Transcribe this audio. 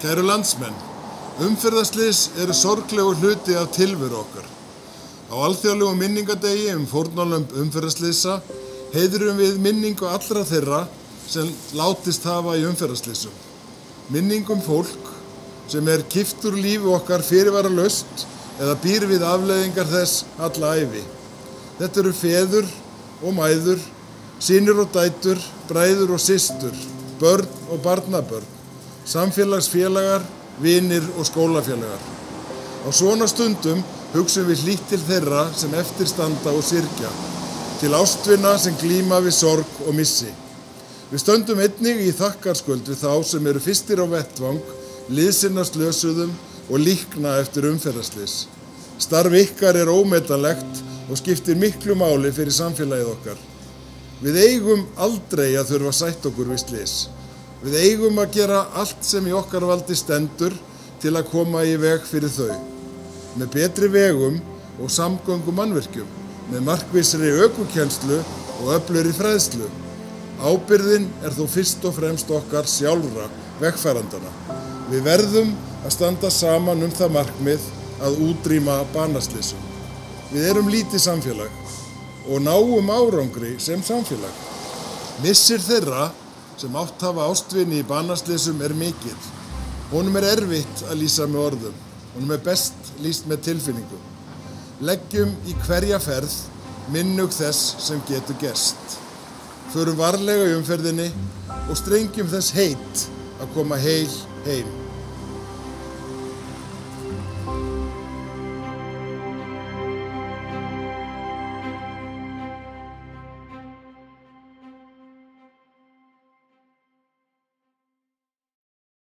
Kæru landsmenn, umferðarslys eru sorglegur hluti af tilveru okkar. Á alþjóðlegum minningadegi fórnarlömb umferðarslysa heiðrum við minningu allra þeirra sem látist hafa í umferðarslysum. Minningum fólk sem kippt úr lífi okkar fyrirvaralaust eða býr við afleiðingar þess alla ævi. Þetta eru feður og mæður, synir og dætur, bræður og systur, börn og barnabörn, samfélagsfélagar, vinir og skólafélagar. Á svona stundum hugsum við hlýtt til þeirra sem eftir standa og syrgja, til ástvina sem glíma við sorg og missi. Við stöndum einnig í þakkarskuld við þá sem eru fyrstir á vettvang, liðsinna slösuðum og líkna eftir umferðarslys. Starf ykkar ómetanlegt og skiptir miklu máli fyrir samfélagið okkar. Við eigum aldrei að þurfa að sætta okkur við slys. Við eigum að gera allt sem í okkar valdi stendur til að koma í veg fyrir þau. Með betri vegum og samgöngumannvirkjum, með markvissri ökukennslu og öflugri fræðslu. Ábyrgðin þó fyrst og fremst okkar sjálfra vegfarandana. Við verðum að standa saman það markmið að útrýma banaslysum. Við erum lítið samfélag og náum árangri sem samfélag. Missir þeirra sem átt hafa ástvini í banaslysum mikill. Honum erfitt að lýsa með orðum. Honum best lýst með tilfinningum. Leggjum í hverja ferð minnug þess sem getur gerst. Förum varlega í umferðinni og strengjum þess heit að koma heil heim.